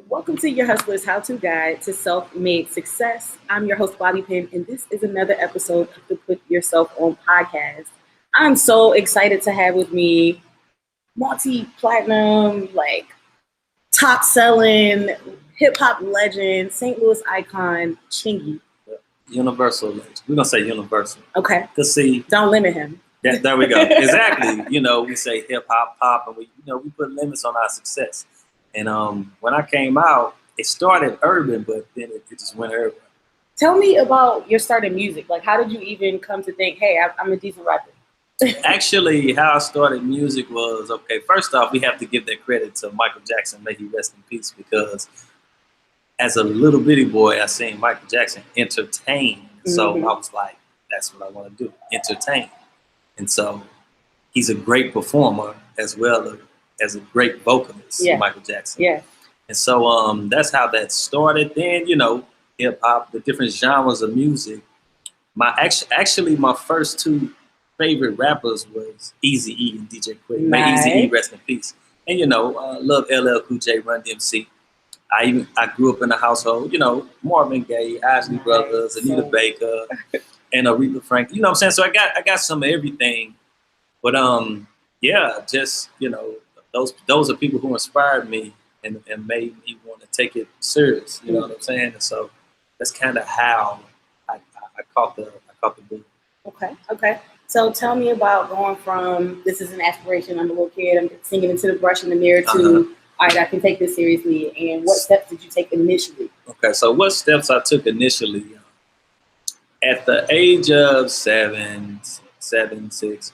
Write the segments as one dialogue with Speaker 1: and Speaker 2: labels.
Speaker 1: Welcome to your Hustler's How-To Guide to Self-Made Success. I'm your host, Bobby Penn, and this is another episode of the Put Yourself On podcast. I'm so excited to have with me multi-platinum, top-selling, hip-hop legend, St. Louis icon, Chingy.
Speaker 2: Universal legend. We're going to say universal.
Speaker 1: Okay.
Speaker 2: Because see.
Speaker 1: Don't limit him.
Speaker 2: There we go. Exactly. We say hip-hop, pop, and we put limits on our success. And when I came out, it started urban, but then it just went urban.
Speaker 1: Tell me about your start in music. Like, how did you even come to think, hey, I'm a decent rapper?
Speaker 2: Actually, how I started music was, okay, first off, we have to give that credit to Michael Jackson, may he rest in peace, because as a little bitty boy, I seen Michael Jackson entertain. Mm-hmm. So I was like, that's what I want to do, entertain. And so he's a great performer as well as a great vocalist, yeah. Michael Jackson.
Speaker 1: Yeah.
Speaker 2: And so that's how that started. Then, hip hop, the different genres of music. My first two favorite rappers was Eazy-E and DJ Quick. Nice. May Eazy-E rest in peace. And love LL Cool J, Run DMC. I grew up in a household, Marvin Gaye, Isley nice. Brothers, Anita Baker, and Aretha Franklin. You know what I'm saying? So I got some of everything. But yeah, just those are people who inspired me and made me want to take it serious. You know what I'm saying? And so that's kind of how I caught the book.
Speaker 1: Okay. So tell me about going from this is an aspiration, I'm a little kid, I'm singing into the brush in the mirror to all right, I can take this seriously. And what steps did you take initially?
Speaker 2: Okay, so what steps I took initially? At the age of 7, 6.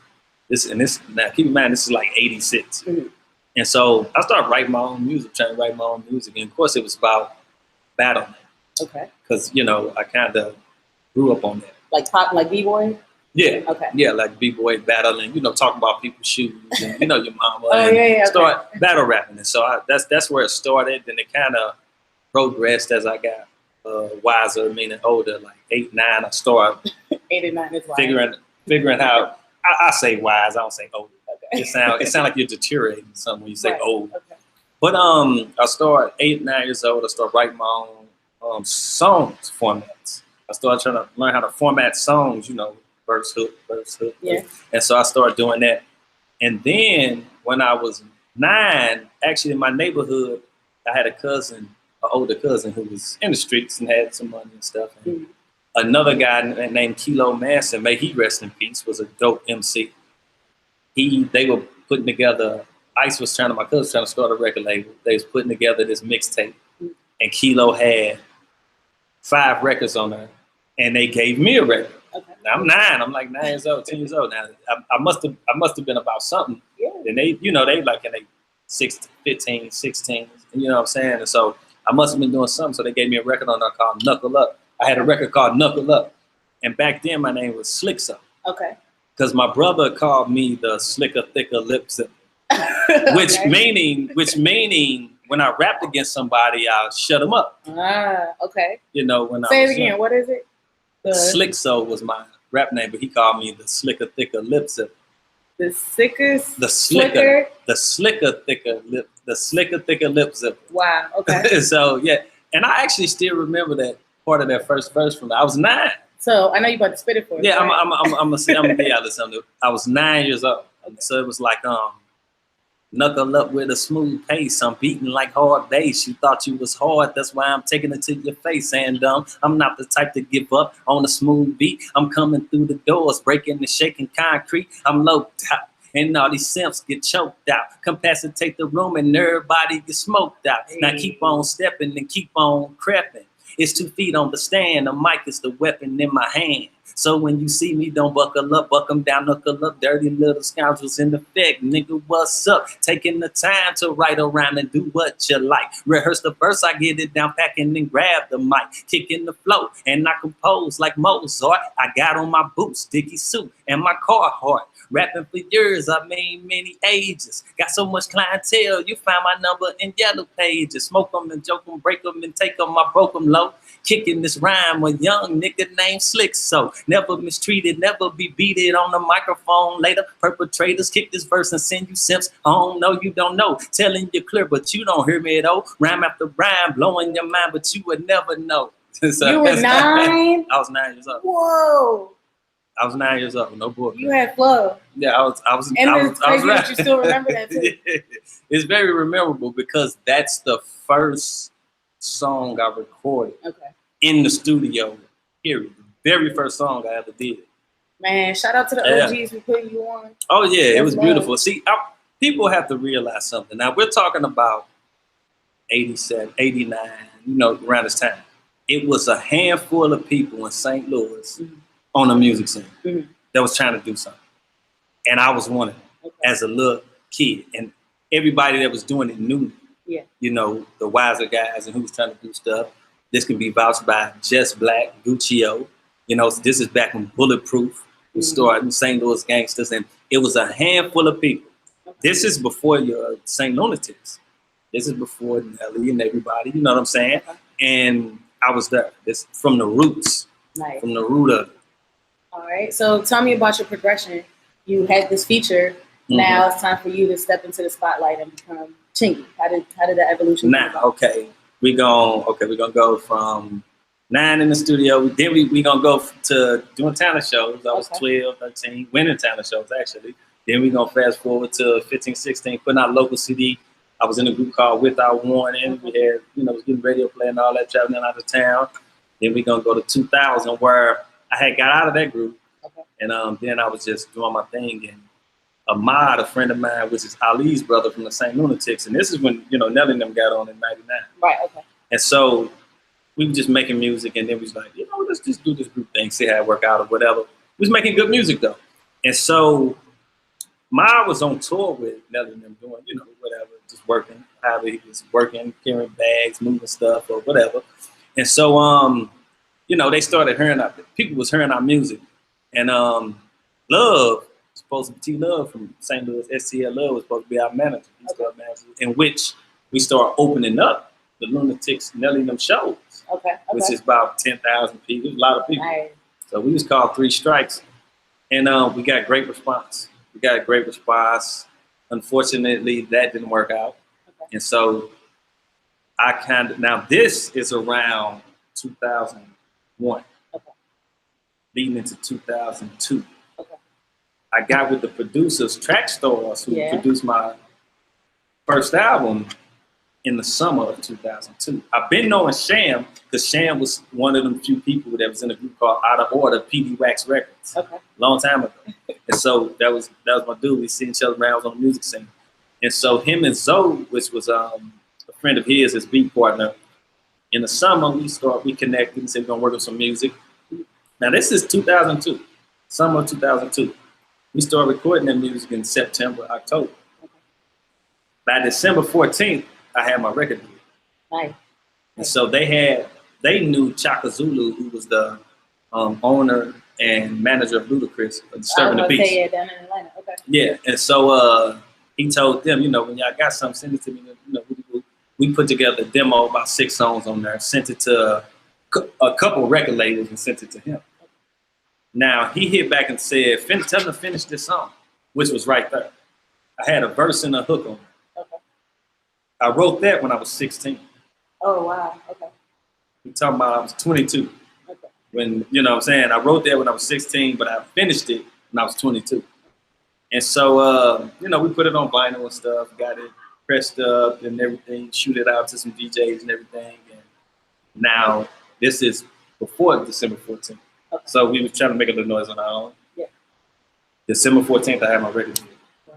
Speaker 2: Now keep in mind this is like 86. Mm-hmm. And so I started writing my own music, trying to write my own music. And of course it was about battling.
Speaker 1: Okay.
Speaker 2: Because, I kind of grew up on that.
Speaker 1: Like pop, like B-boy?
Speaker 2: Yeah.
Speaker 1: Okay.
Speaker 2: Yeah, like B-boy battling, talking about people's shoes and, your mama.
Speaker 1: Okay.
Speaker 2: Start battle rapping. And so that's where it started. Then it kind of progressed as I got wiser, meaning older, like 8, 9. I started
Speaker 1: 8 and 9 is wise.
Speaker 2: Figuring how, I say wise, I don't say older. Okay. It sound like you're deteriorating something when you say old. Okay. But I started 8, 9 years old. I started writing my own songs formats. I started trying to learn how to format songs, verse, hook.
Speaker 1: Yeah.
Speaker 2: And so I started doing that. And then when I was 9, actually in my neighborhood, I had an older cousin who was in the streets and had some money and stuff. And another guy named Kilo Manson, may he rest in peace, was a dope MC. They were putting together, my cousin was trying to start a record label. They was putting together this mixtape. And Kilo had 5 records on there. And they gave me a record. Okay. Now I'm 9. I'm like 9 years old, 10 years old. Now I must have been about something. Yeah. And they like in they 15, 16. You know what I'm saying? And so I must have been doing something. So they gave me a record on there called Knuckle Up. I had a record called Knuckle Up. And back then my name was Slick So.
Speaker 1: Okay.
Speaker 2: Because my brother called me the slicker, thicker lip zipper. which meaning when I rapped against somebody, I'll shut them up.
Speaker 1: Okay.
Speaker 2: When
Speaker 1: Say it again. What is it?
Speaker 2: Slick So was my rap name, but he called me the slicker, thicker lip zipper.
Speaker 1: The sickest.
Speaker 2: The slicker, thicker lip zipper.
Speaker 1: Wow. Okay.
Speaker 2: So yeah, and I actually still remember that part of that first verse from. I was 9.
Speaker 1: So I know you about to spit it for us.
Speaker 2: Yeah,
Speaker 1: right?
Speaker 2: I'm gonna tell y'all this something. I was 9 years old, so it was like knuckle up with a smooth pace. I'm beating like hard bass. You thought you was hard, that's why I'm taking it to your face. And I'm not the type to give up on a smooth beat. I'm coming through the doors, breaking and shaking concrete. I'm low top, and all these simps get choked out. Capacitate the room and everybody get smoked out. Now keep on stepping and keep on creeping. It's 2 feet on the stand. The mic is the weapon in my hand. So when you see me, don't buckle up, buck 'em down, knuckle up, dirty little scoundrels in effect. Nigga, what's up? Taking the time to write around and do what you like. Rehearse the verse, I get it down, packing and grab the mic, kicking the flow, and I compose like Mozart. I got on my boots, Dickie suit, and my Carhartt. Rapping for years, I mean many ages. Got so much clientele, you find my number in yellow pages. Smoke 'em and joke 'em, break 'em and take 'em, I broke 'em low. Kicking this rhyme with young nigga named Slick So. Never mistreated, never be beated on the microphone. Later, perpetrators kick this verse and send you simps home. No, you don't know. Telling you clear, but you don't hear me though. Rhyme after rhyme, blowing your mind, but you would never know. So,
Speaker 1: you were 9?
Speaker 2: I was 9 years old.
Speaker 1: Whoa.
Speaker 2: I was 9 years old. No book.
Speaker 1: You had flow.
Speaker 2: Yeah, I was.
Speaker 1: And
Speaker 2: I
Speaker 1: it's
Speaker 2: was
Speaker 1: crazy
Speaker 2: right.
Speaker 1: that you still remember that too.
Speaker 2: It's very memorable because that's the first song I recorded in the studio. Period. The very first song I ever did.
Speaker 1: Man, shout out to the OGs for putting you on.
Speaker 2: Oh yeah,
Speaker 1: That's
Speaker 2: it was
Speaker 1: love.
Speaker 2: beautiful. See, people have to realize something. Now we're talking about 87, 89. You know, around this time, it was a handful of people in St. Louis on the music scene that was trying to do something, and I was one of them as a little kid, and everybody that was doing it knew me. Yeah. You know, the wiser guys and who was trying to do stuff. This can be vouched by Just Black, Guccio. You know, this is back when Bulletproof was starting, St. Louis Gangsters, and it was a handful of people. This is before your St. Lunatics. This is before Nelly and everybody, you know what I'm saying? And I was there. This from the roots, from the root of it.
Speaker 1: All right. So tell me about your progression. You had this feature. Now it's time for you to step into the spotlight and become Chingy. How did that evolution come about?
Speaker 2: We're gonna go from 9 in the studio. Then we gonna go to doing talent shows. I was 12, 13, winning talent shows actually. Then we gonna fast forward to 15, 16, putting out local CD. I was in a group called Without Warning. We had, was getting radio play and all that, traveling out of town. Then we gonna go to 2000 where I had got out of that group. And then I was just doing my thing. And Ahmad, a friend of mine, which is Ali's brother from the St. Lunatics. And this is when, Nelly and them got on in 99.
Speaker 1: Right,
Speaker 2: And so we were just making music, and then we was like, let's just do this group thing, see how it work out or whatever. We was making good music though. And so Ma was on tour with Nelly and them doing, whatever, just working, however he was working, carrying bags, moving stuff or whatever. And so, they started hearing people was hearing our music. And Love, supposed to be T-Love from St. Louis, STL Love was supposed to be our manager. In which we started opening up the Lunatics Nelly and them shows. Which is about 10,000 people, a lot of people. Nice. So we was called 3 Strikes. And we got great response. Unfortunately, that didn't work out. And so now this is around 2001, leading into 2002. I got with the producers, Track Stars, who produced my first album in the summer of 2002. I've been knowing Sham because Sham was one of them few people that was in a group called Out of Order, PD Wax Records, long time ago. And so that was my dude. We seen each other around on the music scene. And so him and Zoe, which was a friend of his beat partner, in the summer we connected and said we're gonna work on some music. Now this is 2002, summer of 2002. We started recording that music in September, October. By December 14th, I had my record deal.
Speaker 1: Nice.
Speaker 2: And so they knew Chaka Zulu, who was the owner and manager of Ludacris, Disturbing the Peace.
Speaker 1: Down in Atlanta.
Speaker 2: Yeah, and so he told them, when y'all got something, send it to me. We put together a demo, about 6 songs on there, sent it to a couple record labels and sent it to him. Now, he hit back and said, tell him to finish this song, which was right there. I had a verse and a hook on it. I wrote that when I was 16.
Speaker 1: Oh, wow.
Speaker 2: We're talking about I was 22. When, what I'm saying? I wrote that when I was 16, but I finished it when I was 22. And so, we put it on vinyl and stuff, got it pressed up and everything, shoot it out to some DJs and everything. And now this is before December 14th. So we was trying to make a little noise on our own. Yeah. December 14th, I had my record deal. Wow.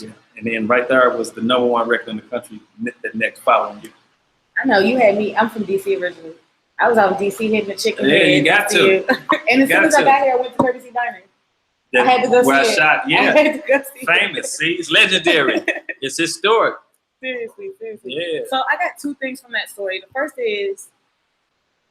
Speaker 2: Yeah. And then right there was the #1 record in the country the next following year.
Speaker 1: I know, you had me, I'm from DC originally. I was out in DC hitting the chicken.
Speaker 2: Yeah, you got to.
Speaker 1: And as soon as I got here, I went to Courtesy Diner. I had to go
Speaker 2: where
Speaker 1: see
Speaker 2: I
Speaker 1: it.
Speaker 2: shot, yeah.
Speaker 1: I had to go see
Speaker 2: Famous, see? It's legendary. It's historic.
Speaker 1: Seriously.
Speaker 2: Yeah.
Speaker 1: So I got 2 things from that story. The first is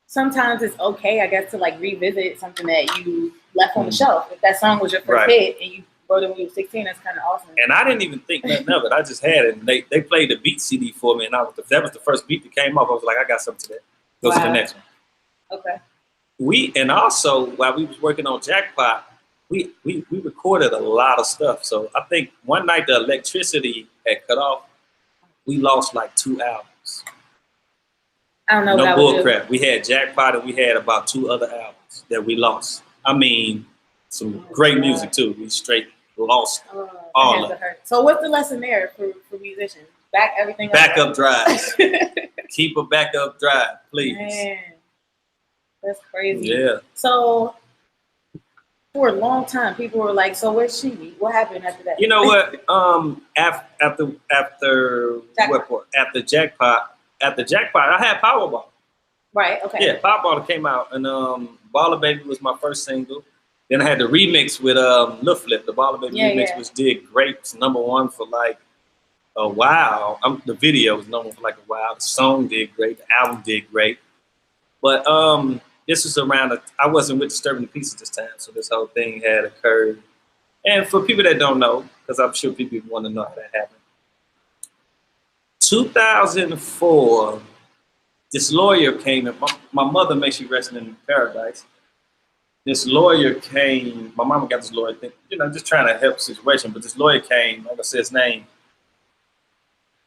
Speaker 1: sometimes it's okay, I guess, to like revisit something that you left on the shelf. If that song was your first hit and you wrote it when you were 16, that's kind of awesome.
Speaker 2: And I didn't even think nothing of it. I just had it. And they played the beat CD for me, and that was the first beat that came off. I was like, I got something to that. Goes to the next one. and also while we was working on Jackpot, we recorded a lot of stuff. So I think one night the electricity had cut off. We lost like 2 albums.
Speaker 1: I don't know.
Speaker 2: No bull crap. We had Jackpot and we had about 2 other albums that we lost. I mean, some great music too. We straight lost all of it.
Speaker 1: So what's the lesson there for musicians? Back everything up.
Speaker 2: Backup drives. Keep a backup drive, please. Man,
Speaker 1: that's crazy.
Speaker 2: Yeah.
Speaker 1: So for a long time, people were like, "So where's Chingy? What happened after that?"
Speaker 2: You know what? After Jackpot, I had Powerball.
Speaker 1: Right. Okay.
Speaker 2: Yeah, Powerball came out, and Baller Baby was my first single. Then I had the remix with Lil Flip, the Baller Baby remix, which did great. It's #1 for like a while. The video was #1 for like a while. The song did great. The album did great. But this was around, I wasn't with Disturbing the Peace at this time, so this whole thing had occurred. And for people that don't know, because I'm sure people want to know how that happened. 2004, this lawyer came, and my mother, may she rest in paradise. This lawyer came, my mama got this lawyer thing, just trying to help the situation, but this lawyer came, like I said his name.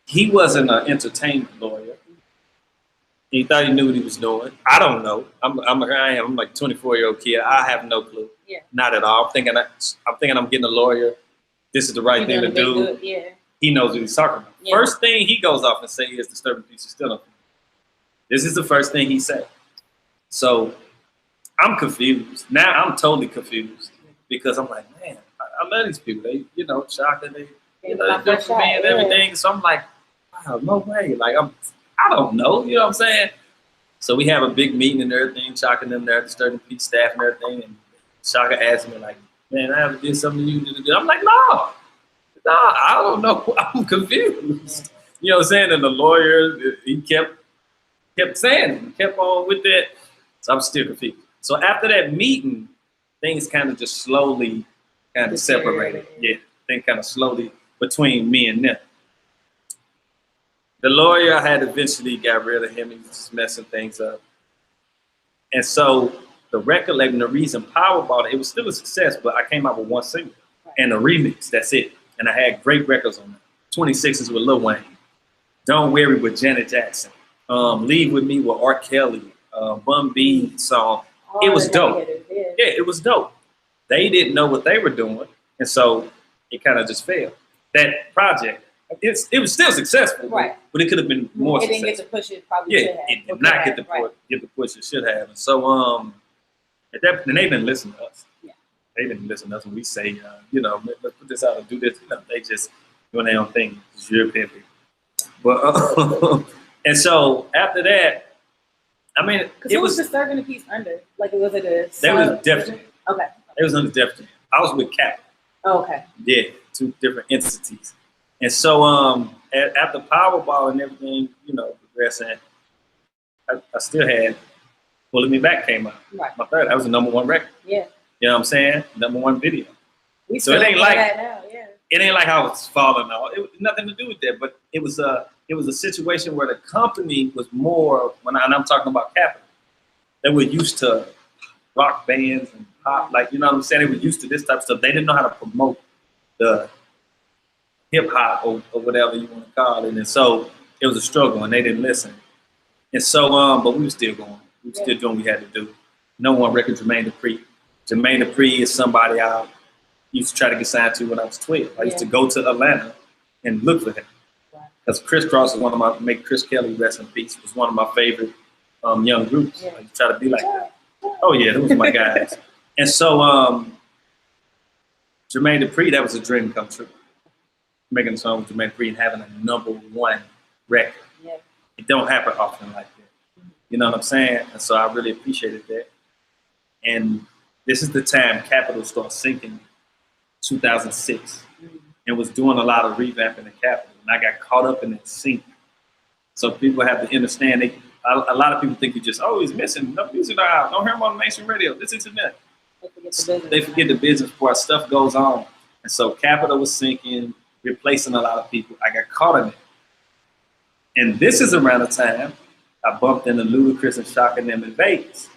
Speaker 2: He wasn't an entertainment lawyer. He thought he knew what he was doing. I don't know. I'm like a 24-year-old kid. I have no clue. Yeah. Not at all. I'm thinking I'm getting a lawyer. This is the right thing to do.
Speaker 1: Yeah.
Speaker 2: He knows what he's talking about. Yeah. First thing he goes off and say is Disturbing the Peace is still up. This is the first thing he said. So I'm confused. Now I'm totally confused because I'm like, man, I love these people. They, Shaka, they good for me and everything. So I'm like, wow, no way. Like I don't know, you know what I'm saying? So we have a big meeting and everything, Shaka and them there, Disturbing the Peace staff and everything, and Shaka asked me like, man, I have to do something to you. I'm like, no, I don't know. I'm confused. You know what I'm saying? And the lawyer, he kept saying it. He kept on with that. So I'm still confused. So after that meeting, things kind of just slowly kind of separated. Yeah, things kind of slowly between me and them. The lawyer had eventually got rid of him. He was just messing things up. And so the record label, the reason Powerball, it was still a success, but I came out with 1 single and a remix. That's it. And I had great records on that. 26s with Lil Wayne. Don't Worry with Janet Jackson. Leave With Me with R. Kelly. Bun B song. It was dope. Yeah, it was dope. They didn't know what they were doing. And so it kind of just failed. That project, it was still successful, right? But it could have been more successful. It didn't get the push it probably should have. It did not get the push it should have. And so at that, and they didn't listen to us. Yeah. They didn't listen to us when we say, let's put this out and do this. They just doing their own thing. It's European people. But and so after that, I mean, it was
Speaker 1: Disturbing the Peace under. Like it was a.
Speaker 2: They was definitely
Speaker 1: okay.
Speaker 2: It was under definitely. I was with Cap.
Speaker 1: Oh, okay.
Speaker 2: Yeah, 2 different entities. And so after Powerball and everything, progressing, I still had Pulling Me Back came out. Right. My third, that was the #1 record. Yeah. You know what I'm saying? #1 video. So it ain't like
Speaker 1: that now, yeah.
Speaker 2: It ain't like I was falling off. It was nothing to do with that, but it was a situation where the company was more, and I'm talking about Capital, they were used to rock bands and pop, like, you know what I'm saying? They were used to this type of stuff. They didn't know how to promote the hip hop or whatever you want to call it. And so it was a struggle and they didn't listen. And so, but we were still going. We were still doing what we had to do. #1 record, Jermaine Dupri. Jermaine Dupri is somebody I used to try to get signed to when I was 12. I used to go to Atlanta and look for him. Because Criss Cross was Chris Kelly, rest in peace, was one of my favorite young groups. I used to try to be like that. Oh yeah, those were my guys. And so Jermaine Dupri, that was a dream come true. Making a song with Jermaine Dupri and having a #1 record. Yeah. It don't happen often like that. You know what I'm saying? And so I really appreciated that. And this is the time Capitol started sinking, 2006, and was doing a lot of revamping the Capitol. And I got caught up in that sink. So people have to understand, a lot of people think he's missing. No music out. Don't hear him on the mainstream radio. This isn't that. They forget the business part. Stuff goes on. And so Capitol was sinking, replacing a lot of people. I got caught in it. And this is around the time I bumped into Ludacris and Shaka and them in Vegas.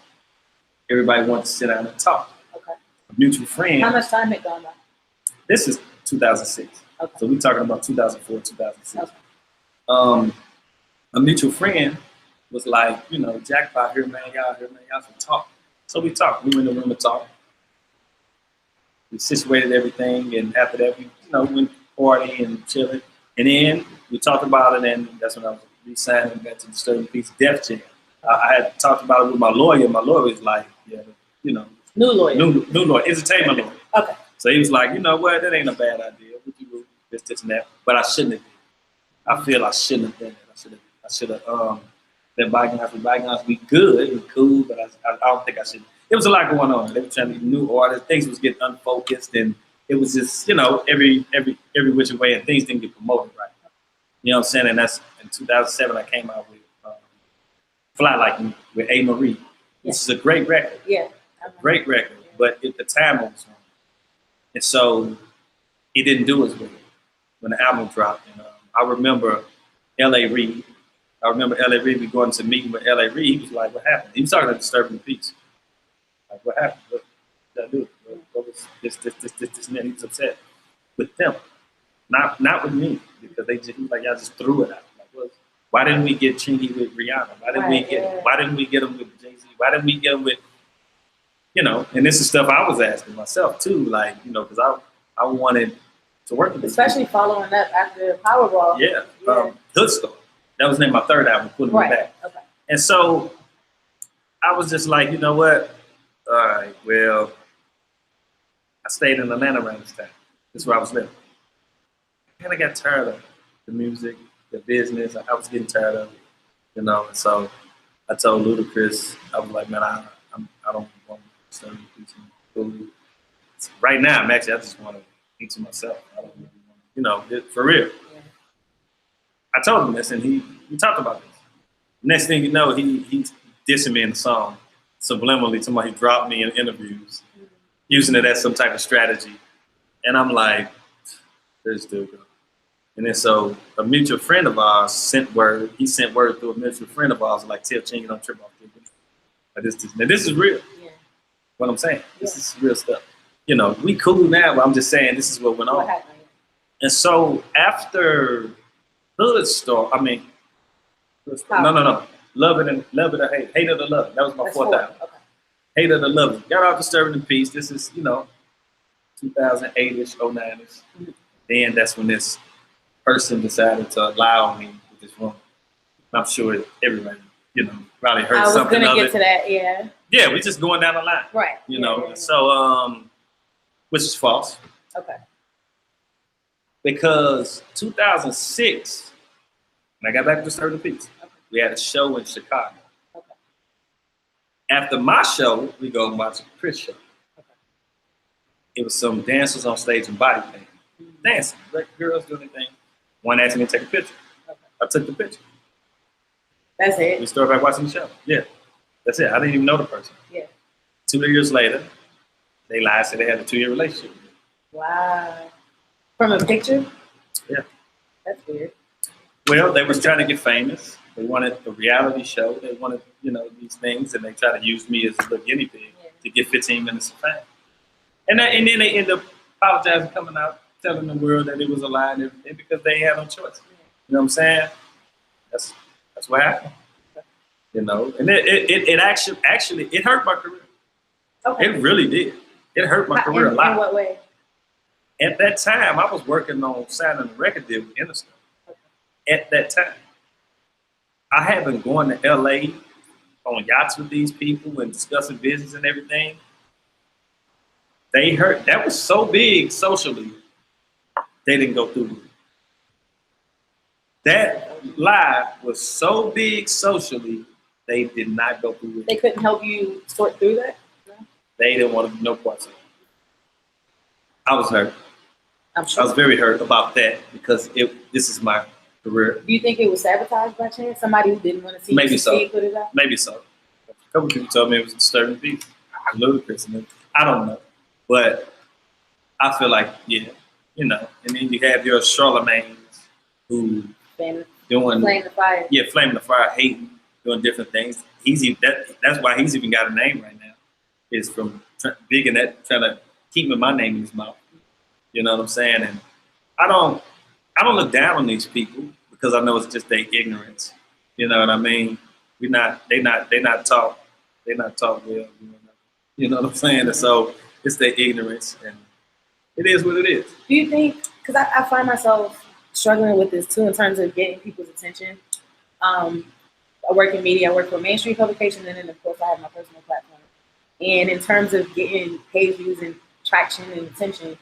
Speaker 2: everybody wanted to sit down and talk.
Speaker 1: Okay.
Speaker 2: A mutual friend.
Speaker 1: How much time had gone by?
Speaker 2: This is 2006.
Speaker 1: Okay.
Speaker 2: So we're talking about 2004, 2006.
Speaker 1: Okay.
Speaker 2: A mutual friend was like, you know, jackpot here, man, y'all should talk. So we talked. We went in the room to talk. We situated everything, and after that, we, you know, went party and chilling. And then we talked about it, and that's when I was re-signing back to the Disturbing Peace Def Jam. I had talked about it with my lawyer. My lawyer was like, yeah, you know.
Speaker 1: New lawyer.
Speaker 2: New lawyer, entertainment lawyer.
Speaker 1: Okay.
Speaker 2: So he was like, you know what, that ain't a bad idea. What you do, this, and that. But I shouldn't have. I feel I shouldn't have done that. I should have let bygones be bygones. We good, we cool, but I don't think I should. There was a lot going on. They were trying to be new artists. Things was getting unfocused, and it was just, you know, every which way, and things didn't get promoted right. You know what I'm saying? And that's in 2007. I came out with Fly Like Me with A. Marie, which is a great record.
Speaker 1: Yeah.
Speaker 2: Great record, yeah. But at the time it was wrong. And so it didn't do as well when the album dropped. And I remember L.A. Reid. We going to a meeting with L.A. Reid. He was like, what happened? He was talking about Disturbing Peace. Like, what happened? What did I do? What was this, and that? He was upset with them. Not with me, because he was like, y'all just threw it out. Like, why didn't we get Chingy with Rihanna? Why didn't we get him with Jay-Z? Why didn't we get him with, you know, and this is stuff I was asking myself too, like, you know, because I wanted to work with
Speaker 1: especially people. Following up after Powerball.
Speaker 2: Yeah. Hood Store. That was named my third album, Putting Me Back.
Speaker 1: Okay.
Speaker 2: And so I was just like, you know what? All right, well, I stayed in Atlanta around this time. This is where I was living. I kind of got tired of the music, the business. I was getting tired of it, you know. And so I told Ludacris, I was like, man, I don't want to start teaching food. Right now, I just want to eat to myself. I don't really want to, you know, for real. Yeah. I told him this, and we talked about this. Next thing you know, he's dissing me in the song, subliminally. Somebody dropped me in interviews, using it as some type of strategy. And I'm like, there's still go. And then so a mutual friend of ours sent word. He sent word through a mutual friend of ours, like, tell Chingy don't trip off this. Now this is real. Yeah. What I'm saying, this is real stuff. You know, we cool now, but I'm just saying this is what went on. And so after Hood Store, no. Love It or Hate. Hate It or Love It. That was my fourth album. Okay. Hate It or Love It. Got off Disturbing Peace. This is, you know, 2008-ish, 09-ish. Then that's when this person decided to allow me with this woman. I'm sure everybody, you know, probably heard something of it. I was going to get to that, yeah. Yeah, we're just going down the line. Right. You know, so, which is false. Okay. Because 2006, when I got back to Disturbing Peace, we had a show in Chicago. Okay. After my show, we go and watch a Chris show. Okay. It was some dancers on stage and body paint. Dancing, girls doing their thing. One asked me to take a picture. Okay. I took the picture. That's it? We started back watching the show. Yeah. That's it. I didn't even know the person. Yeah. 2 years later, they lied, said they had a 2-year relationship. Wow. From a picture? Yeah. That's weird. Well, they was trying to get famous. They wanted a reality show. They wanted, you know, these things, and they tried to use me as a little guinea pig to get 15 minutes of fame. And then they end up apologizing, coming out, telling the world that it was a lie and everything because they had no choice. You know what I'm saying? That's what happened. You know, and it actually it hurt my career. Okay. It really did. It hurt my career a lot. In what way? At that time, I was working on signing a record deal with Interscope. Okay. At that time, I had been going to LA on yachts with these people and discussing business and everything. They heard that was so big socially, they didn't go through with it. That lie was so big socially, they did not go through with it. They couldn't help you sort through that? No? They didn't want to know parts of it. I was hurt. I'm sure. I was very hurt about that because this is my career. Do you think it was sabotaged by chance? Somebody who didn't want to see you succeed put it out? Maybe so. A couple people told me it was a Disturbing Peace. Ludacris. I don't know. But I feel like, yeah, you know. And then you have your Charlemagne's who doing Flame the Fire. Yeah, Flame the Fire, hating, doing different things. That's why he's even got a name right now. is from digging that, trying to keeping my name in his mouth. You know what I'm saying? And I don't look down on these people because I know it's just their ignorance. You know what I mean? They not taught well. You know what I'm saying? And so it's their ignorance, and it is what it is.
Speaker 1: Do you think? Because I find myself struggling with this too in terms of getting people's attention. I work in media. I work for mainstream publications, and then of course I have my personal platform. And in terms of getting page views and traction and attention,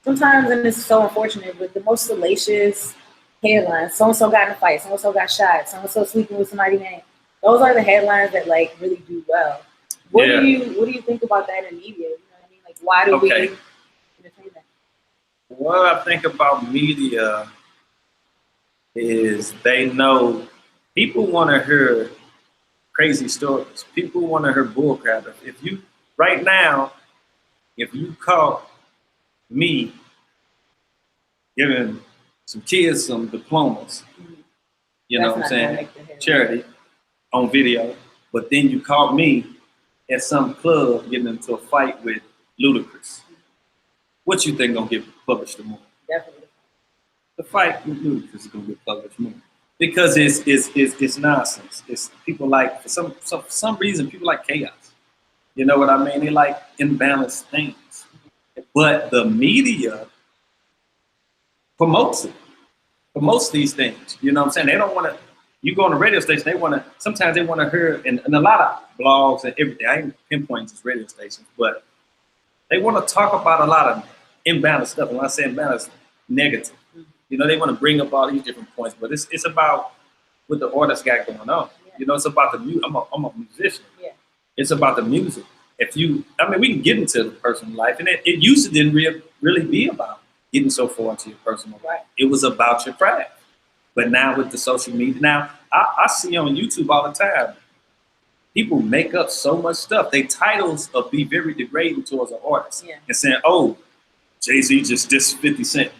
Speaker 1: sometimes, and it's so unfortunate, but the most salacious headlines, so-and-so got in a fight, so-and-so got shot, so-and-so sleeping with somebody named. Those are the headlines that like really do well. What do you think about that in media? You know what I mean? Like, why do we entertain that?
Speaker 2: What I think about media is they know people want to hear crazy stories. People want to hear bullcrap. If you right now, if you caught me giving some kids some diplomas, you know what I'm saying, charity on video, but then you caught me at some club getting into a fight with Ludacris, what you think gonna get published more?
Speaker 1: Definitely.
Speaker 2: The fight with Ludacris is gonna get published more because it's nonsense. It's people like for some reason people like chaos. You know what I mean? They like imbalanced things, but the media promotes these things. You know what I'm saying? They don't want to. You go on the radio station, they want to. Sometimes they want to hear, and a lot of blogs and everything. I ain't pinpointing just radio stations, but they want to talk about a lot of imbalanced stuff. And when I say imbalanced, negative. You know, they want to bring up all these different points, but it's about what the artist got going on. Yeah. You know, it's about the music. I'm a musician. Yeah. It's about the music. We can get into the personal life, and it used to didn't really be about getting so far into your personal life. It was about your craft. But now with the social media, now I see on YouTube all the time, people make up so much stuff. Their titles be very degrading towards an artist. Yeah. And saying, oh, Jay-Z just dissed 50 Cent.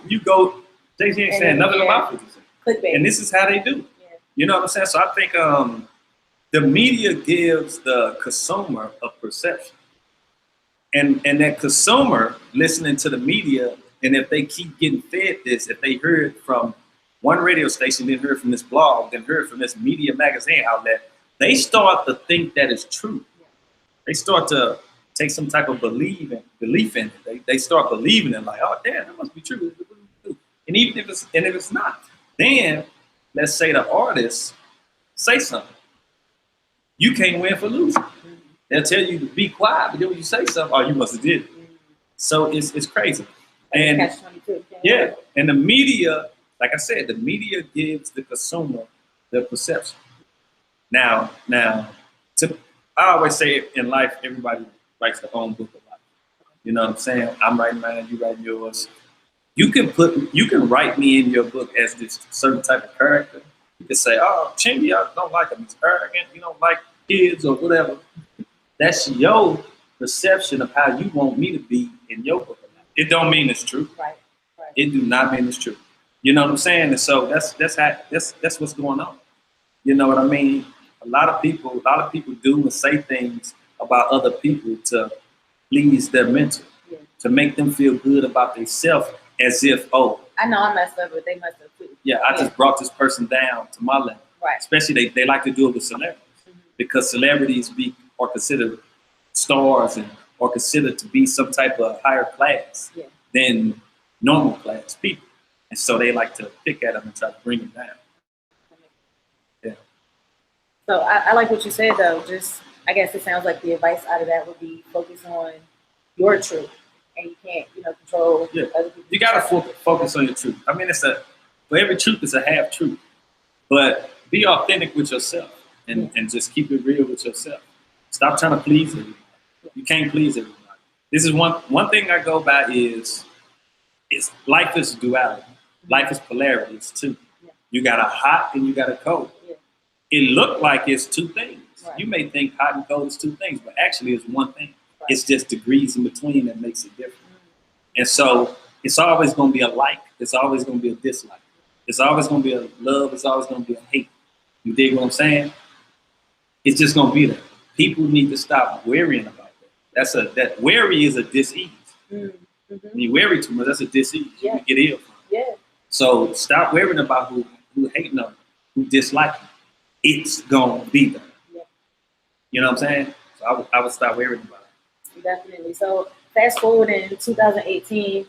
Speaker 2: You go, Jay-Z ain't saying nothing about 50 Cent.
Speaker 1: Clickbait.
Speaker 2: And this is how they do. Yeah. You know what I'm saying? So I think the media gives the consumer a perception. And that consumer listening to the media, and if they keep getting fed this, if they heard from one radio station, then heard from this blog, then heard from this media magazine outlet, they start to think that it's true. They start to take some type of belief in it. They start believing it, like, oh damn, that must be true. And even if it's not, then let's say the artist say something. You can't win for losing. They'll tell you to be quiet, but then when you say something, oh, you must have did it. So it's crazy. And yeah, and the media, like I said, the media gives the consumer the perception. Now, I always say in life, everybody writes their own book of life. You know what I'm saying? I'm writing mine, you writing yours. You can write me in your book as this certain type of character. You can say, oh, Chingy, I don't like him. He's arrogant. You don't like kids or whatever. That's your perception of how you want me to be in your book of life. It don't mean it's true. Right. It do not mean it's true. You know what I'm saying? And so that's what's going on. You know what I mean? A lot of people do and say things about other people to please their mentor, to make them feel good about themselves, as if, oh,
Speaker 1: I know I messed up, but they messed up too.
Speaker 2: Yeah, I just brought this person down to my level. Right. Especially they like to do it with celebrities, because celebrities are considered stars and are considered to be some type of higher class than normal class people. And so they like to pick at them and try to bring them down. Yeah.
Speaker 1: So I like what you said, though. Just, I guess it sounds like the advice out of that would be focus on your truth. And you can't, control other people.
Speaker 2: You got to focus on your truth. I mean, for every truth is a half truth. But be authentic with yourself and just keep it real with yourself. Stop trying to please everybody. You can't please everybody. This is one thing I go by is life is duality. Life is polarities too. Yeah. You got a hot and you got a cold. Yeah. It looked like it's two things. Right. You may think hot and cold is two things, but actually it's one thing. Right. It's just degrees in between that makes it different. And so it's always going to be a like. It's always going to be a dislike. It's always going to be a love. It's always going to be a hate. You dig what I'm saying? It's just going to be there. People need to stop worrying about that. That worry is a dis-ease. When you worry too much, that's a dis-ease. You can get ill from it.
Speaker 1: Yeah.
Speaker 2: So stop worrying about who hating on you, who dislike you. It's gonna be there.
Speaker 1: Yeah.
Speaker 2: You know what I'm saying? So I would stop worrying about it.
Speaker 1: Definitely. So fast forward in 2018.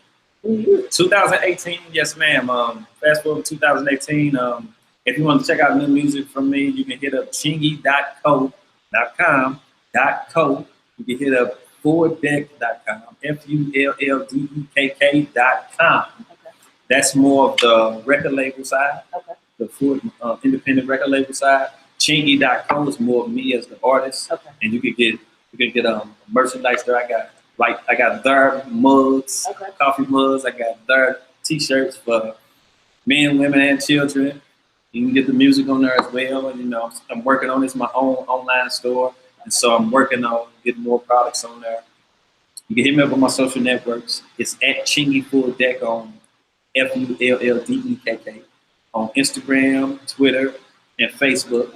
Speaker 2: 2018, yes, ma'am. Fast forward to 2018. If you want to check out new music from me, you can hit up chingy.co.com. You can hit up fulldeck.com. FULLDEKK.com.
Speaker 1: Okay.
Speaker 2: That's more of the record label side.
Speaker 1: Okay.
Speaker 2: The full independent record label side. Chingy.co is more of me as the artist.
Speaker 1: Okay.
Speaker 2: And you can get merchandise there. I got their mugs, coffee mugs. I got their t-shirts for men, women, and children. You can get the music on there as well. And, you know, I'm working on this, my own online store. And so I'm working on getting more products on there. You can hit me up on my social networks. It's at Chingy Full Deck on FULLDEKK on Instagram, Twitter, and Facebook.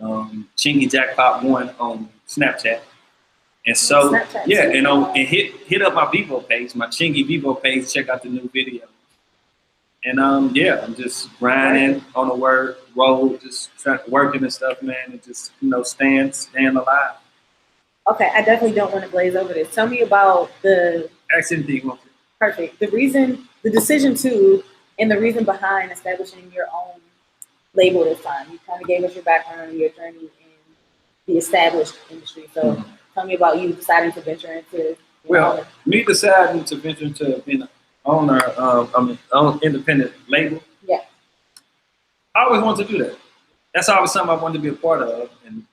Speaker 2: Chingy Jackpot 1 on Snapchat. And so, and hit up my Vivo page, my Chingy Vivo page. Check out the new video. And I'm just grinding on the road, just working and stuff, man, and just staying alive.
Speaker 1: Okay, I definitely don't want to glaze over this. Tell me about the perfect. The decision to, and the reason behind establishing your own label this time. You kind of gave us your background and your journey in the established industry. So tell me about you deciding to venture into.
Speaker 2: Me deciding to venture into being an owner of own independent label.
Speaker 1: Yeah.
Speaker 2: I always wanted to do that. That's always something I wanted to be a part of, and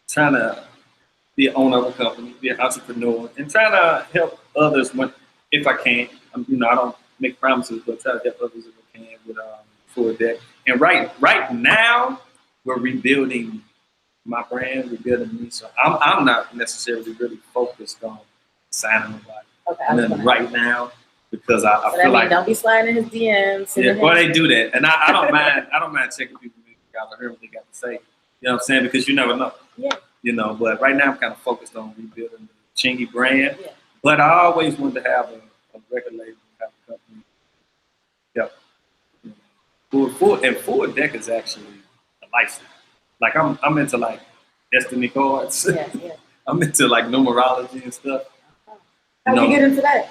Speaker 2: trying to be an owner of a company, be an entrepreneur, and trying to help others if I can. I don't make promises, but try to help others if I can with Full Deck. And right now, we're rebuilding my brand, rebuilding me. So I'm not necessarily really focused on signing nobody.
Speaker 1: Okay.
Speaker 2: And then right now, because I feel like
Speaker 1: don't be sliding in his DMs.
Speaker 2: Yeah, well, they do that, and I don't mind. I don't mind checking people's guys or hearing what they got to say. You know what I'm saying? Because you never know.
Speaker 1: Yeah.
Speaker 2: But right now I'm kind of focused on rebuilding the Chingy brand.
Speaker 1: Yeah.
Speaker 2: But I always wanted to have a record label, have a company. Yep. Full Deck is actually a lifestyle. Like I'm into like destiny cards.
Speaker 1: Yeah.
Speaker 2: I'm into like numerology and stuff.
Speaker 1: How did you get into that?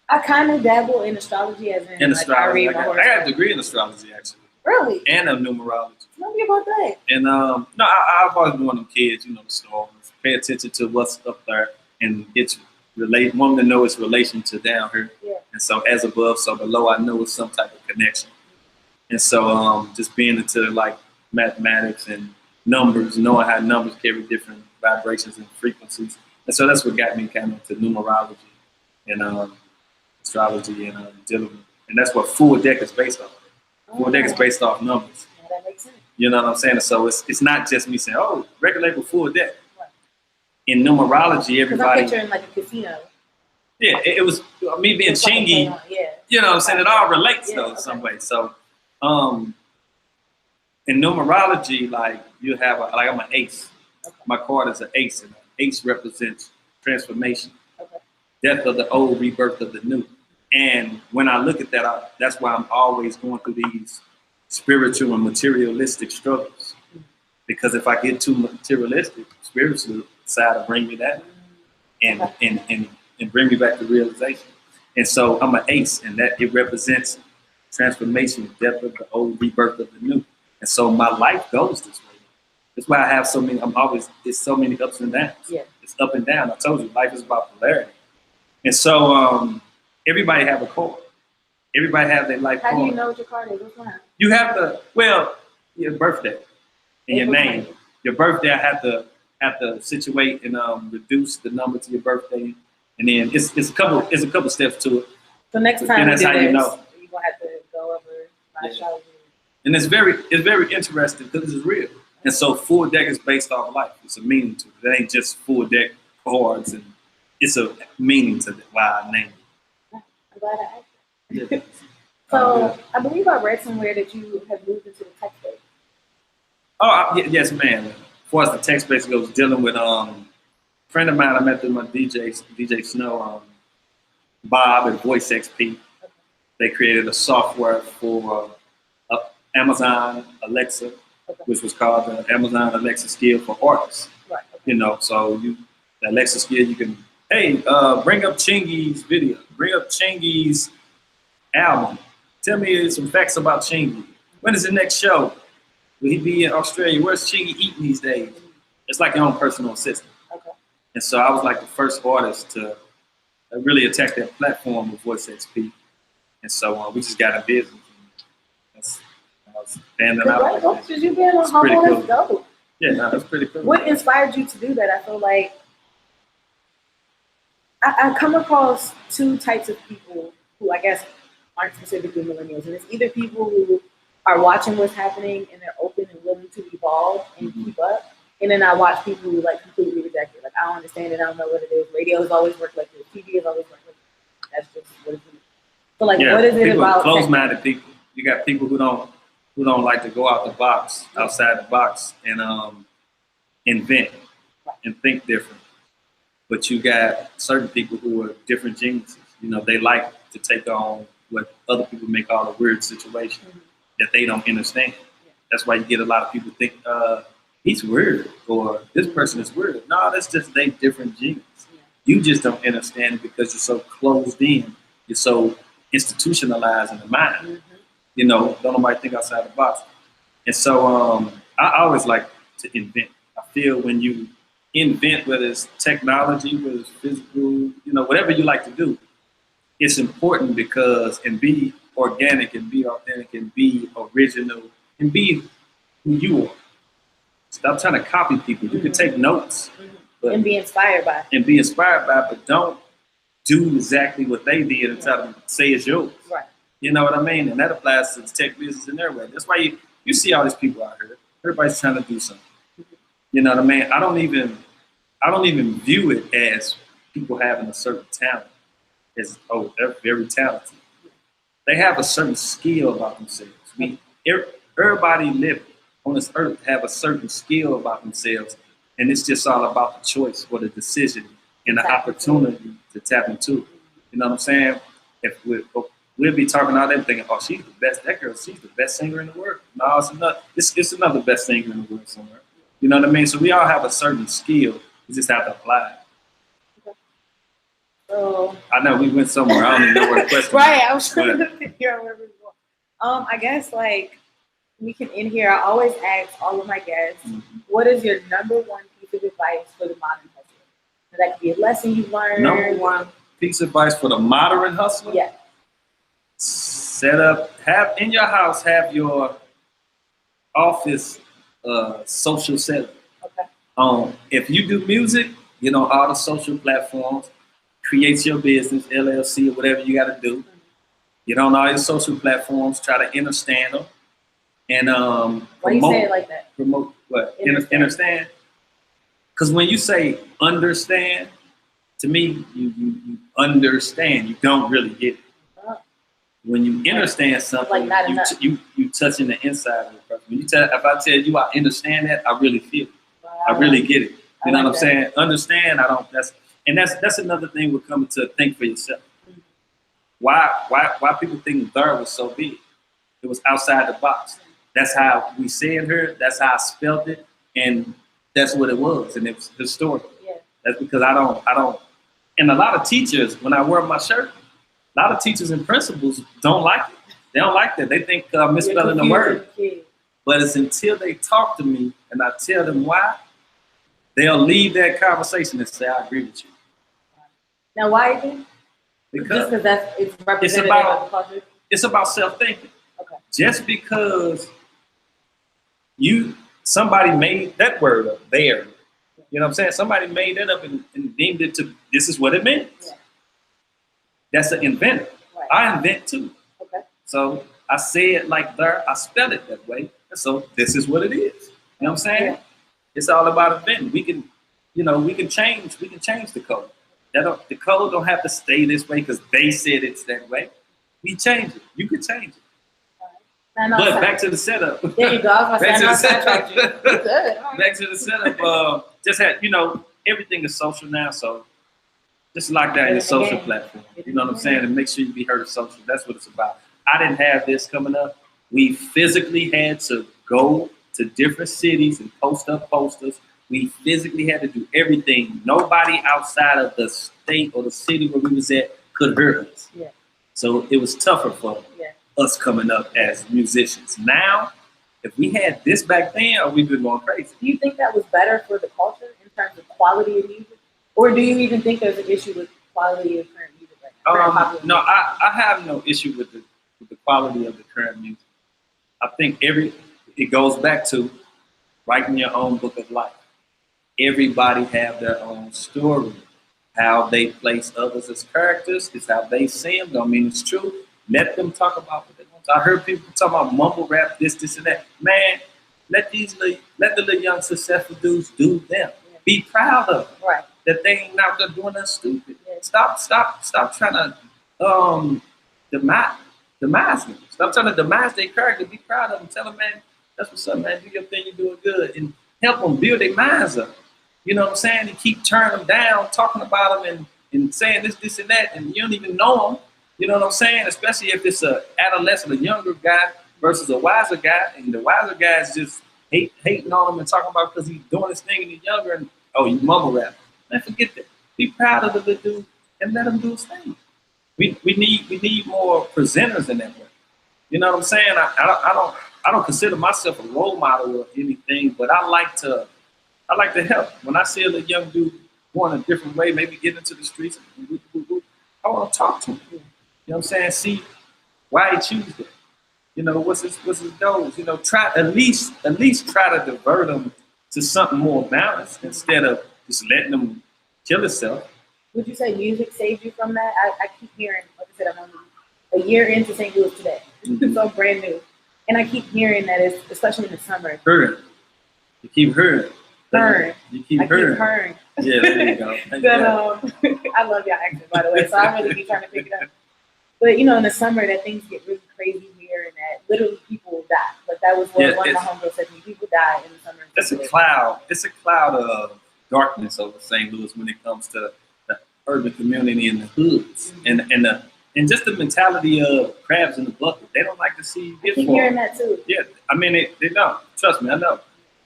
Speaker 1: I kind of dabble in astrology, as in
Speaker 2: astrology.
Speaker 1: I
Speaker 2: got a degree in astrology actually.
Speaker 1: Really?
Speaker 2: And in numerology.
Speaker 1: Tell me about that.
Speaker 2: And I've always been one of them kids, the stars. Pay attention to what's up there, and wanting to know its relation to down here.
Speaker 1: Yeah.
Speaker 2: And so as above, so below, I know it's some type of connection. And so just being into like mathematics and numbers, knowing how numbers carry different vibrations and frequencies. And so that's what got me kind of into numerology and astrology and dealing with. And that's what Full Deck is based off. Full Deck is based off numbers.
Speaker 1: Yeah, that makes sense.
Speaker 2: You know what I'm saying? So it's not just me saying, oh, record label Full Deck. Right. In numerology, everybody.
Speaker 1: I'm picturing like a casino.
Speaker 2: Yeah, it was me being Chingy.
Speaker 1: Yeah.
Speaker 2: You know what I'm saying? It all relates though in some way. So in numerology, like you have I'm an ace. Okay. My card is an ace, and an ace represents transformation. Okay. Death of the old, rebirth of the new. And when I look at that, that's why I'm always going through these spiritual and materialistic struggles. Because if I get too materialistic, spiritual side will bring me down and bring me back to realization. And so I'm an ace, and that it represents transformation, death of the old, rebirth of the new. And so my life goes this way. That's why I have so many. It's so many ups and downs. Yeah. It's up and down. I told you, life is about polarity. And so everybody have a card. Everybody have their life card.
Speaker 1: How do you know what your card is? What's mine?
Speaker 2: You have your birthday and your name. Your birthday, I have to situate and reduce the number to your birthday, and then it's a couple steps to it.
Speaker 1: So next time
Speaker 2: that's how you know.
Speaker 1: You're gonna have to go over my astrology.
Speaker 2: And it's very interesting because it's real. And so Full Deck is based off life. It's a meaning to it. It ain't just Full Deck cards, and it's a meaning to it. Why I named it.
Speaker 1: I'm glad I asked that. So I believe I read somewhere that you have moved into the tech space.
Speaker 2: Oh yes, ma'am. As far as the tech space goes, dealing with friend of mine I met through my DJ Snow, Bob and Voice XP. They created a software for Amazon Alexa, which was called the Amazon Alexa skill for artists.
Speaker 1: Right.
Speaker 2: You know, so the Alexa skill, you can, hey, bring up Chingy's video, bring up Chingy's album. Tell me some facts about Chingy. When is the next show? Will he be in Australia? Where's Chingy eating these days? It's like your own personal assistant. Okay. And so I was like the first artist to really attack that platform with Voice XP. And so we just got in business. I was standing out.
Speaker 1: Because you've been on Humble, that's dope.
Speaker 2: Yeah, no, that's pretty cool.
Speaker 1: What inspired you to do that? I feel like I come across two types of people who I guess aren't specifically millennials. And it's either people who are watching what's happening and they're open and willing to evolve and keep up. And then I watch people who like completely reject it. Like, I don't understand it. I don't know what it is. Radio has always worked like this. TV has always worked like this. That's just what it is. So like, what is it about
Speaker 2: closed-minded people? You got people who don't like to go out the box, outside the box, and invent and think different. But you got certain people who are different geniuses. You know, they like to take on what other people make all the weird situations that they don't understand. That's why you get a lot of people think he's weird or this person is weird. No, that's just they different geniuses. You just don't understand it because you're so closed in. You're so institutionalized in the mind. You know, don't nobody think outside the box. And so I always like to invent. I feel when you invent, whether it's technology, whether it's physical, you know, whatever you like to do, it's important because and be organic and be authentic and be original and be who you are. Stop trying to copy people. You can take notes.
Speaker 1: And be inspired by.
Speaker 2: And be inspired by, but don't do exactly what they did and try to say it's yours. Right. You know what I mean? And that applies to the tech business and everywhere. That's why you see all these people out here. Everybody's trying to do something. You know what I mean? I don't even view it as people having a certain talent. As they're very talented. They have a certain skill about themselves. Everybody living on this earth have a certain skill about themselves, and it's just all about the choice or the decision and the opportunity to tap into it. You know what I'm saying? If we'll be talking all that thinking, oh, she's the best. That girl, she's the best singer in the world. No, it's another best singer in the world somewhere. You know what I mean? So we all have a certain skill. We just have to apply it. So, I know we went somewhere. I don't even know where the question
Speaker 1: right, I was trying to figure out where we were going. I guess like we can end here. I always ask all of my guests, what is your number one piece of advice for the modern hustler? That could be a lesson you've learned.
Speaker 2: Number one piece of advice for the modern hustler?
Speaker 1: Yeah.
Speaker 2: Have in your house, have your office social setup. Okay. If you do music, you know, all the social platforms, create your business, LLC, or whatever you got to do. Get on all your social platforms, try to understand them. And
Speaker 1: why do you say it like that?
Speaker 2: Promote what? Understand? Because when you say understand, to me, you understand. You don't really get it. When you understand something, like you touching the inside of the person. When if I tell you I understand that, I really feel it. Wow. I really get it. You know what I'm saying? Understand, I don't. That's another thing we're coming to think for yourself. Why people think there was so big? It was outside the box. That's how we said her. That's how I spelled it, and that's what it was. And it was historical. Yeah. That's because I don't. And a lot of teachers, when I wear my shirt, a lot of teachers and principals don't like it. They don't like that. They think I'm misspelling the word. But it's until they talk to me and I tell them why, they'll leave that conversation and say, I agree with you.
Speaker 1: Now, why is it? Because it's representative of the culture?
Speaker 2: It's about self-thinking. Okay. Just because somebody made that word up there, you know what I'm saying? Somebody made that up and deemed it to, this is what it means. Yeah. That's an inventor. Right. I invent too. Okay. So I say it like there, I spell it that way. And so this is what it is. You know what I'm saying? Yeah. It's all about inventing. We can change the code. The code don't have to stay this way because they said it's that way. We change it. You can change it. Right. But back to the setup.
Speaker 1: There you go. Back to the setup.
Speaker 2: Back to the setup. Just had, everything is social now, so just lock down your social platform. You know what I'm saying? And make sure you be heard of social. That's what it's about. I didn't have this coming up. We physically had to go to different cities and post up posters. We physically had to do everything. Nobody outside of the state or the city where we was at could hear us. Yeah. So it was tougher for us coming up as musicians. Now, if we had this back then, we'd been going crazy.
Speaker 1: Do you think that was better for the culture in terms of quality of music? Or do you even think there's an issue with quality of current music right now?
Speaker 2: No, I have no issue with the quality of the current music. I think it goes back to writing your own book of life. Everybody have their own story. How they place others as characters is how they see them. Don't mean it's true. Let them talk about what they want. I heard people talk about mumble rap, this, and that. Man, let the little young successful dudes do them. Yeah. Be proud of them. Right. That they ain't out there doing nothing stupid. Yeah. Stop trying to demise them. Stop trying to demise their character. Be proud of them. Tell them, man, that's what's up, man. Do your thing, you're doing good. And help them build their minds up. You know what I'm saying? And keep turning them down, talking about them and saying this, and that, and you don't even know them. You know what I'm saying? Especially if it's an adolescent, a younger guy versus a wiser guy, and the wiser guy is just hating on him and talking about because he's doing his thing and he's younger, and you mumble rap. Man, forget that. Be proud of the little dude and let him do his thing. We need more presenters in that way. You know what I'm saying? I don't consider myself a role model or anything, but I like to help. When I see a little young dude going a different way, maybe get into the streets, I want to talk to him. You know what I'm saying? See why he choose that. You know, what's his goals? You know, try at least try to divert him to something more balanced instead of just letting him kill himself.
Speaker 1: Would you say music saved you from that? I keep hearing, like I said, I'm only a year into St. Louis today. It's so brand new. And I keep hearing that, especially in the summer.
Speaker 2: Heard. You keep hearing. You keep hearing. Yeah, there you go.
Speaker 1: I love y'all accent, by the way, so I really be trying to pick it up. But, you know, in the summer, that things get really crazy here and that literally people will die. But that was what one of my homegirls said to me. People die in the summer.
Speaker 2: It's a cloud. It's a cloud of darkness over St. Louis when it comes to the urban community and the hoods. Mm-hmm. And just the mentality of crabs in the bucket. They don't like to see you get
Speaker 1: I keep hearing that too.
Speaker 2: Yeah, I mean, they don't. Trust me, I know.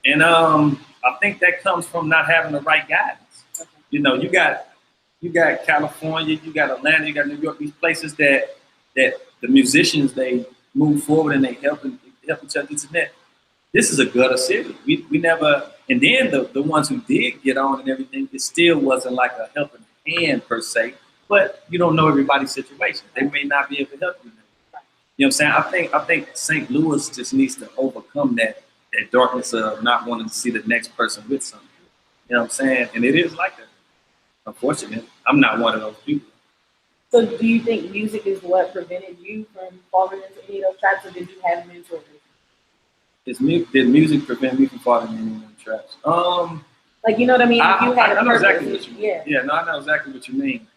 Speaker 2: And I think that comes from not having the right guidance. Okay. You know, you got California, you got Atlanta, you got New York, these places that the musicians, they move forward and they help each other. This is a gutter city. We never, and then the ones who did get on and everything, it still wasn't like a helping hand per se, but you don't know everybody's situation. They may not be able to help you. You know what I'm saying? I think St. Louis just needs to overcome that darkness of not wanting to see the next person with something. You know what I'm saying? And it is like that. Unfortunately, I'm not one of those people.
Speaker 1: So do you think music is what prevented you from falling into any of those traps, or did you have mentors?
Speaker 2: Did music prevent me from falling into any of those traps?
Speaker 1: Like, you know what I mean?
Speaker 2: I know exactly what you mean. Yeah, no, I know exactly what you mean.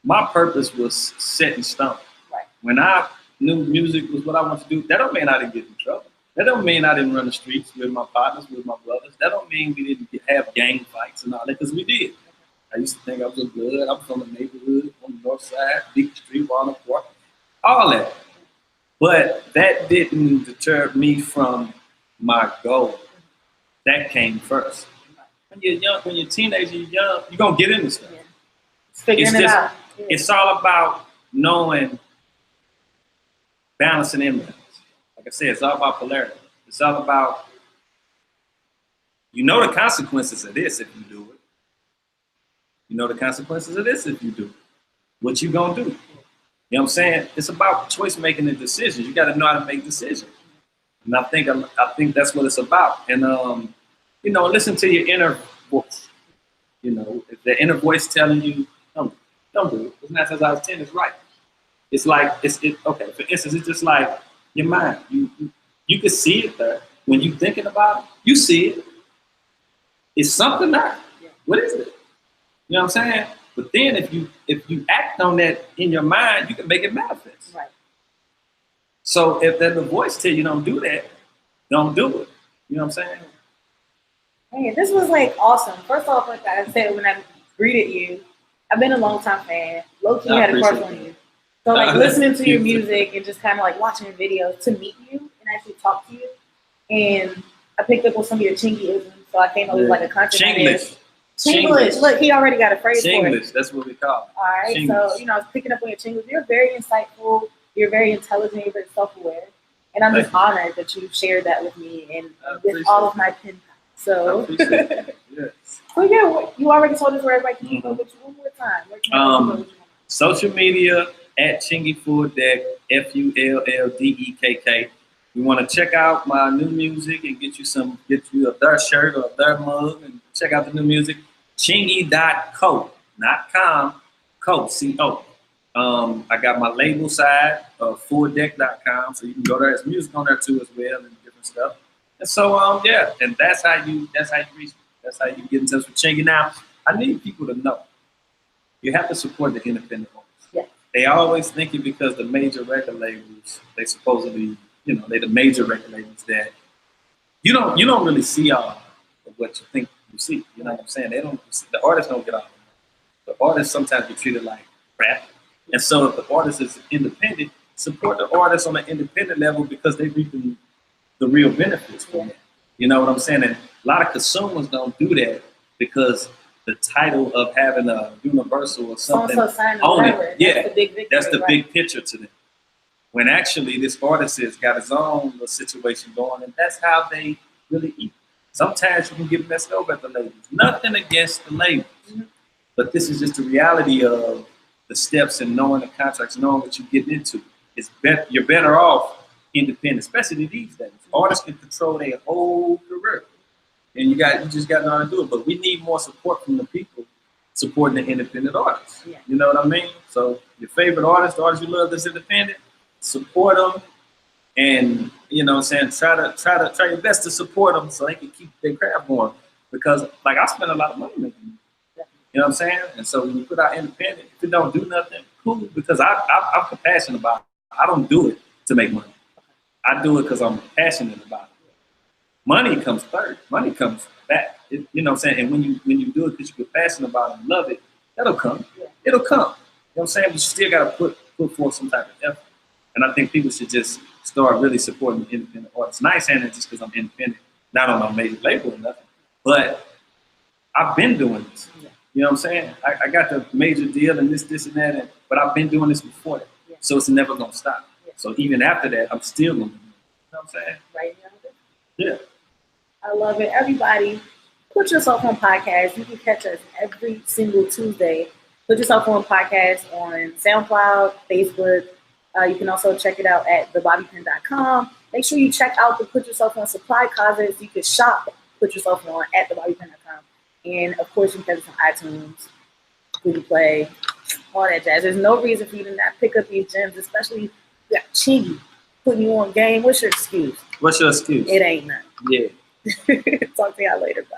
Speaker 2: My purpose was set in stone. Right. When I knew music was what I wanted to do, that don't mean I didn't get in trouble. That don't mean I didn't run the streets with my partners, with my brothers. That don't mean we didn't have gang fights and all that, because we did. I used to think I was a blood. I'm from the neighborhood on the north side, Big Street, Walnut Park, all that. But that didn't deter me from my goal. That came first. When you're young, when you're a teenager, you're young, you're going to get into stuff. Yeah.
Speaker 1: Figuring it out. Yeah.
Speaker 2: It's all about knowing balance and imbalance. Like I said, it's all about polarity. It's all about, you know the consequences of this if you do it. You know the consequences of this if you do it. What you gonna do? You know what I'm saying? It's about choice making and decisions. You got to know how to make decisions. And I think that's what it's about. And you know, listen to your inner voice. You know, if the inner voice telling you don't do it. It's 9 times out of 10 it's right. It's like okay. For instance, it's just like your mind. You can see it there when you thinking about it. You see it. It's something there. What is it? You know what I'm saying? But then if you act on that in your mind, you can make it manifest. Right. So if the voice tell you don't do that, don't do it. You know what I'm saying?
Speaker 1: Man, this was like awesome. First off, like I said when I greeted you, I've been a long time fan. Low key had a crush on you. So like listening to your music and just kind of like watching your videos to meet you and actually talk to you. And I picked up on some of your Chingy-isms, so I came up with like a concept. Chinglish. Look, he already got a phrase for it.
Speaker 2: Chinglish, that's what we call it.
Speaker 1: All right, Chinglish. So, I was picking up on your Chinglish. You're very insightful. You're very intelligent. You're very self-aware. And I'm just honored that you shared that with me and with all of my pen pals. So,
Speaker 2: yes.
Speaker 1: So yeah, you already told us where everybody can keep up with you one more time.
Speaker 2: Social media at Chingy Full Deck, FULLDEKK. You want to check out my new music and get you a their shirt or a their mug and check out the new music. Chingy.co, not com, co, C-O. I got my label side, fulldeck.com, so you can go there. There's music on there too as well and different stuff. And so yeah, and that's how you reach me. That's how you get in touch with Chingy. Now, I need people to know you have to support the independent artists.
Speaker 1: Yeah.
Speaker 2: They always thinking because the major record labels, they supposedly, they the major record labels that you don't really see all of what you think you see. You know what I'm saying? The artists don't get all of it. The artists sometimes get treated like crap. And so if the artist is independent, support the artist on an independent level because they reap the real benefits from it. You know what I'm saying? And a lot of consumers don't do that because the title of having a universal or something on it, that's the big picture to them. When actually this artist has got his own little situation going, and that's how they really eat. Sometimes you can get messed over at the labels. Nothing against the labels, but this is just the reality of the steps and knowing the contracts, knowing what you're getting into. You're better off independent, especially these days. Artists can control their whole career, and you just got to know how to do it. But we need more support from the people supporting the independent artists. Yeah. You know what I mean? So your favorite artist, the artist you love that's independent, support them, and try your best to support them so they can keep their craft going. Because like I spend a lot of money making music. You know what I'm saying? And so when you put out independent, if it don't do nothing, cool. Because I'm compassionate about it. I don't do it to make money. I do it because I'm passionate about it. Money comes third. Money comes back. You know what I'm saying? And when you do it because you're passionate about it and love it, that'll come. Yeah. It'll come. You know what I'm saying? But you still got to put forth some type of effort. And I think people should just start really supporting the independent artists. Not saying that just because I'm independent, not on a major label or nothing. But I've been doing this. Yeah. You know what I'm saying? I got the major deal and this and that, but I've been doing this before that. Yeah. So it's never going to stop. Yeah. So even after that, I'm still going to do it. You know what I'm saying?
Speaker 1: Right now.
Speaker 2: Yeah.
Speaker 1: I love it. Everybody, put yourself on podcast. You can catch us every single Tuesday. Put yourself on podcast on SoundCloud, Facebook. You can also check it out at thebobbypin.com. Make sure you check out the Put Yourself On supply closets. You can shop Put Yourself On at thebobbypin.com. And of course, you can catch us on iTunes, Google Play, all that jazz. There's no reason for you to not pick up these gems, especially you got Chingy putting you on game. What's your excuse?
Speaker 2: What's your excuse?
Speaker 1: It ain't none.
Speaker 2: Yeah.
Speaker 1: Talk to y'all later. Bye.